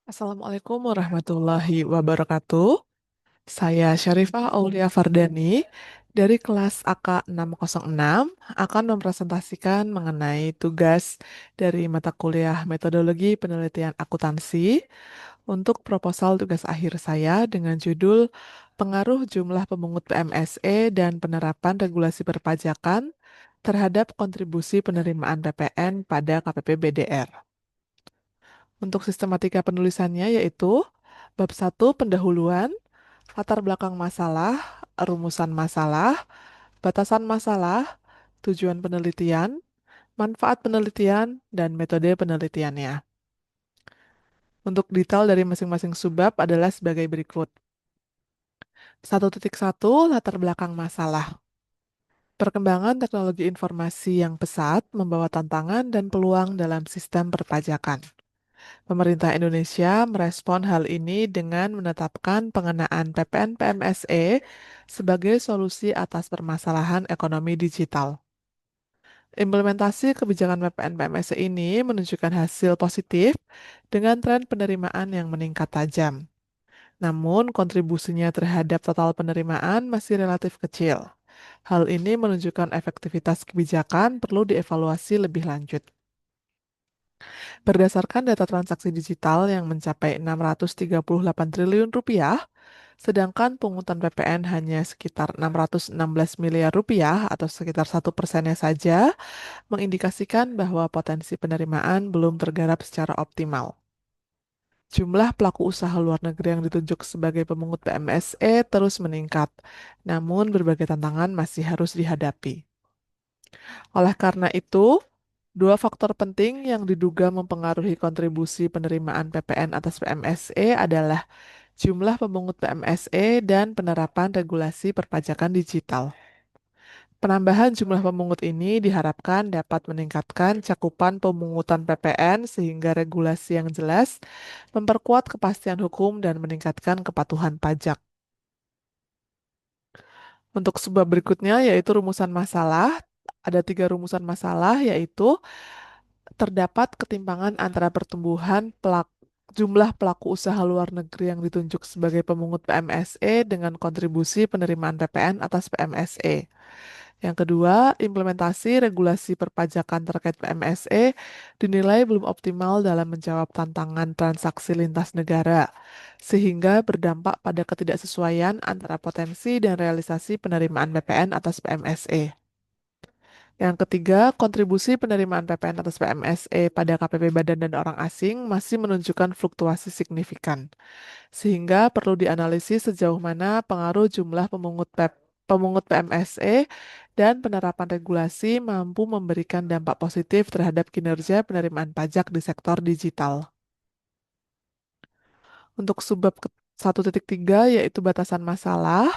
Assalamualaikum warahmatullahi wabarakatuh. Saya Syarifah Aulia Fardani dari kelas AK 606 akan mempresentasikan mengenai tugas dari mata kuliah Metodologi Penelitian Akuntansi untuk proposal tugas akhir saya dengan judul Pengaruh Jumlah Pemungut PMSE dan Penerapan Regulasi Perpajakan terhadap Kontribusi Penerimaan PPN pada KPP BDR. Untuk sistematika penulisannya yaitu bab 1 pendahuluan, latar belakang masalah, rumusan masalah, batasan masalah, tujuan penelitian, manfaat penelitian, dan metode penelitiannya. Untuk detail dari masing-masing subbab adalah sebagai berikut. 1.1 Latar belakang masalah. Perkembangan teknologi informasi yang pesat membawa tantangan dan peluang dalam sistem perpajakan. Pemerintah Indonesia merespon hal ini dengan menetapkan pengenaan PPN PMSE sebagai solusi atas permasalahan ekonomi digital. Implementasi kebijakan PPN PMSE ini menunjukkan hasil positif dengan tren penerimaan yang meningkat tajam. Namun, kontribusinya terhadap total penerimaan masih relatif kecil. Hal ini menunjukkan efektivitas kebijakan perlu dievaluasi lebih lanjut. Berdasarkan data transaksi digital yang mencapai 638 triliun rupiah, sedangkan pungutan PPN hanya sekitar 616 miliar rupiah atau sekitar 1%-nya saja, mengindikasikan bahwa potensi penerimaan belum tergarap secara optimal. Jumlah pelaku usaha luar negeri yang ditunjuk sebagai pemungut PMSE terus meningkat, namun berbagai tantangan masih harus dihadapi. Oleh karena itu, dua faktor penting yang diduga mempengaruhi kontribusi penerimaan PPN atas PMSE adalah jumlah pemungut PMSE dan penerapan regulasi perpajakan digital. Penambahan jumlah pemungut ini diharapkan dapat meningkatkan cakupan pemungutan PPN sehingga regulasi yang jelas, memperkuat kepastian hukum, dan meningkatkan kepatuhan pajak. Untuk sebab berikutnya yaitu rumusan masalah. Ada 3 rumusan masalah yaitu terdapat ketimpangan antara pertumbuhan jumlah pelaku usaha luar negeri yang ditunjuk sebagai pemungut PMSE dengan kontribusi penerimaan PPN atas PMSE. Yang kedua, implementasi regulasi perpajakan terkait PMSE dinilai belum optimal dalam menjawab tantangan transaksi lintas negara, sehingga berdampak pada ketidaksesuaian antara potensi dan realisasi penerimaan PPN atas PMSE. Yang ketiga, kontribusi penerimaan PPN atas PMSE pada KPP badan dan orang asing masih menunjukkan fluktuasi signifikan, sehingga perlu dianalisis sejauh mana pengaruh jumlah pemungut PMSE dan penerapan regulasi mampu memberikan dampak positif terhadap kinerja penerimaan pajak di sektor digital. Untuk subbab 1.3 yaitu batasan masalah,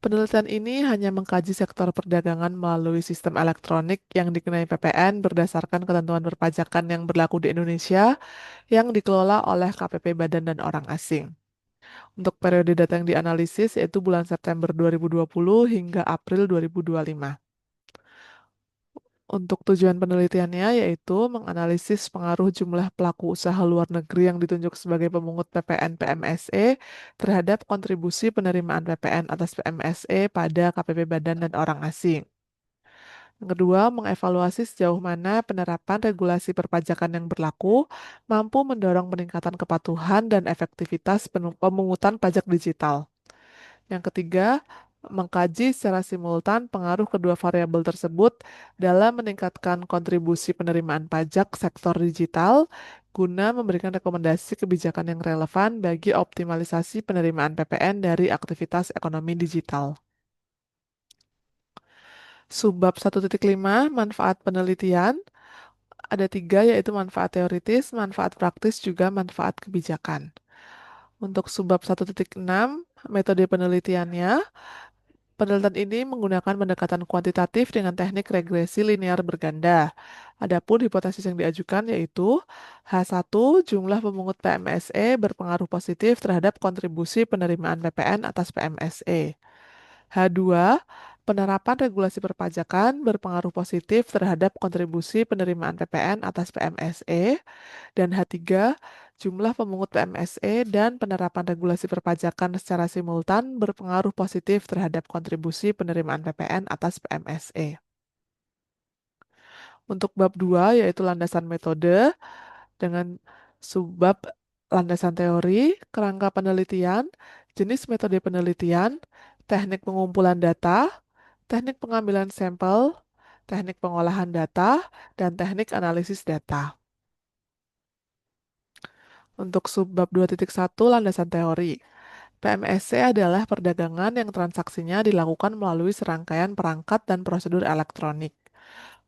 penelitian ini hanya mengkaji sektor perdagangan melalui sistem elektronik yang dikenai PPN berdasarkan ketentuan perpajakan yang berlaku di Indonesia yang dikelola oleh KPP Badan dan Orang Asing. Untuk periode data yang dianalisis yaitu bulan September 2020 hingga April 2025. Untuk tujuan penelitiannya yaitu menganalisis pengaruh jumlah pelaku usaha luar negeri yang ditunjuk sebagai pemungut PPN PMSE terhadap kontribusi penerimaan PPN atas PMSE pada KPP Badan dan Orang Asing. Yang kedua, mengevaluasi sejauh mana penerapan regulasi perpajakan yang berlaku mampu mendorong peningkatan kepatuhan dan efektivitas pemungutan pajak digital. Yang ketiga, mengkaji secara simultan pengaruh kedua variabel tersebut dalam meningkatkan kontribusi penerimaan pajak sektor digital guna memberikan rekomendasi kebijakan yang relevan bagi optimalisasi penerimaan PPN dari aktivitas ekonomi digital. Subbab 1.5 manfaat penelitian ada 3 yaitu manfaat teoritis, manfaat praktis, juga manfaat kebijakan. Untuk subbab 1.6 metode penelitiannya, penelitian ini menggunakan pendekatan kuantitatif dengan teknik regresi linear berganda. Adapun hipotesis yang diajukan yaitu H1 jumlah pemungut PMSE berpengaruh positif terhadap kontribusi penerimaan PPN atas PMSE. H2 penerapan regulasi perpajakan berpengaruh positif terhadap kontribusi penerimaan PPN atas PMSE. Dan H3 jumlah pemungut PMSE dan penerapan regulasi perpajakan secara simultan berpengaruh positif terhadap kontribusi penerimaan PPN atas PMSE. Untuk bab 2 yaitu landasan metode dengan subbab landasan teori, kerangka penelitian, jenis metode penelitian, teknik pengumpulan data, teknik pengambilan sampel, teknik pengolahan data, dan teknik analisis data. Untuk subbab 2.1 landasan teori. PMSC adalah perdagangan yang transaksinya dilakukan melalui serangkaian perangkat dan prosedur elektronik.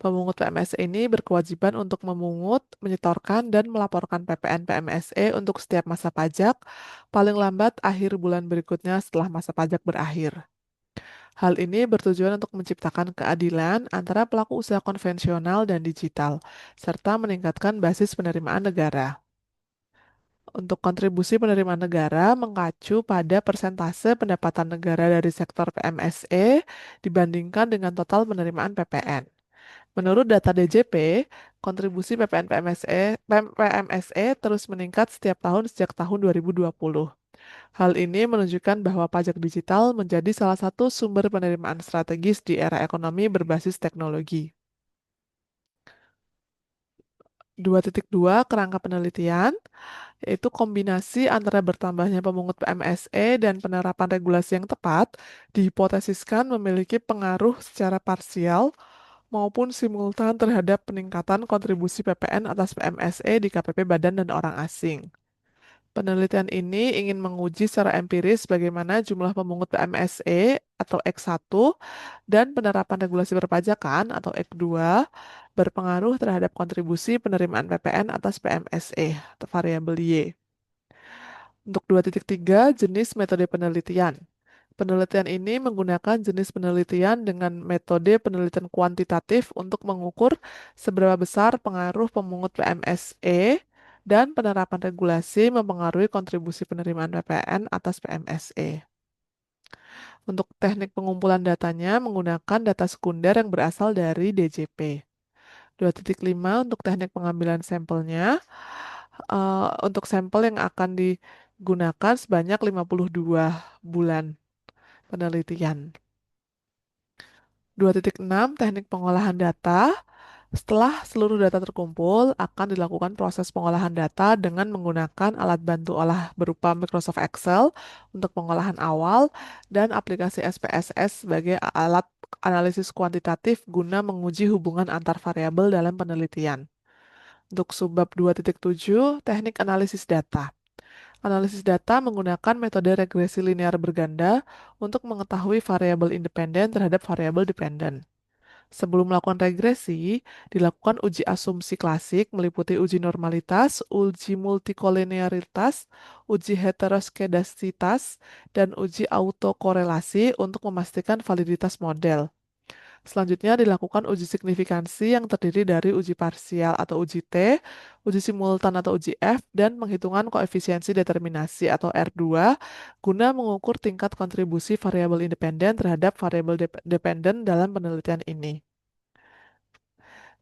Pemungut PMSE ini berkewajiban untuk memungut, menyetorkan, dan melaporkan PPN PMSE untuk setiap masa pajak, paling lambat akhir bulan berikutnya setelah masa pajak berakhir. Hal ini bertujuan untuk menciptakan keadilan antara pelaku usaha konvensional dan digital, serta meningkatkan basis penerimaan negara. Untuk kontribusi penerimaan negara mengacu pada persentase pendapatan negara dari sektor PMSE dibandingkan dengan total penerimaan PPN. Menurut data DJP, kontribusi PPN PMSE terus meningkat setiap tahun sejak tahun 2020. Hal ini menunjukkan bahwa pajak digital menjadi salah satu sumber penerimaan strategis di era ekonomi berbasis teknologi. 2.2 Kerangka penelitian, yaitu kombinasi antara bertambahnya pemungut PMSE dan penerapan regulasi yang tepat, dihipotesiskan memiliki pengaruh secara parsial maupun simultan terhadap peningkatan kontribusi PPN atas PMSE di KPP Badan dan Orang Asing. Penelitian ini ingin menguji secara empiris bagaimana jumlah pemungut PMSE atau X1 dan penerapan regulasi perpajakan atau X2 berpengaruh terhadap kontribusi penerimaan PPN atas PMSE atau variabel Y. Untuk 2.3 jenis metode penelitian. Penelitian ini menggunakan jenis penelitian dengan metode penelitian kuantitatif untuk mengukur seberapa besar pengaruh pemungut PMSE dan penerapan regulasi mempengaruhi kontribusi penerimaan PPN atas PMSE. Untuk teknik pengumpulan datanya menggunakan data sekunder yang berasal dari DJP. 2.5 untuk teknik pengambilan sampelnya, untuk sampel yang akan digunakan sebanyak 52 bulan penelitian. 2.6 Teknik pengolahan data. Setelah seluruh data terkumpul, akan dilakukan proses pengolahan data dengan menggunakan alat bantu olah berupa Microsoft Excel untuk pengolahan awal dan aplikasi SPSS sebagai alat analisis kuantitatif guna menguji hubungan antar variabel dalam penelitian. Untuk subbab 2.7, teknik analisis data. Analisis data menggunakan metode regresi linear berganda untuk mengetahui variabel independen terhadap variabel dependen. Sebelum melakukan regresi, dilakukan uji asumsi klasik meliputi uji normalitas, uji multikolinearitas, uji heteroskedasitas, dan uji autokorelasi untuk memastikan validitas model. Selanjutnya dilakukan uji signifikansi yang terdiri dari uji parsial atau uji T, uji simultan atau uji F, dan penghitungan koefisiensi determinasi atau R2 guna mengukur tingkat kontribusi variabel independen terhadap variabel dependen dalam penelitian ini.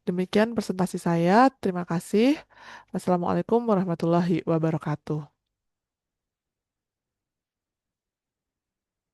Demikian presentasi saya. Terima kasih. Wassalamualaikum warahmatullahi wabarakatuh.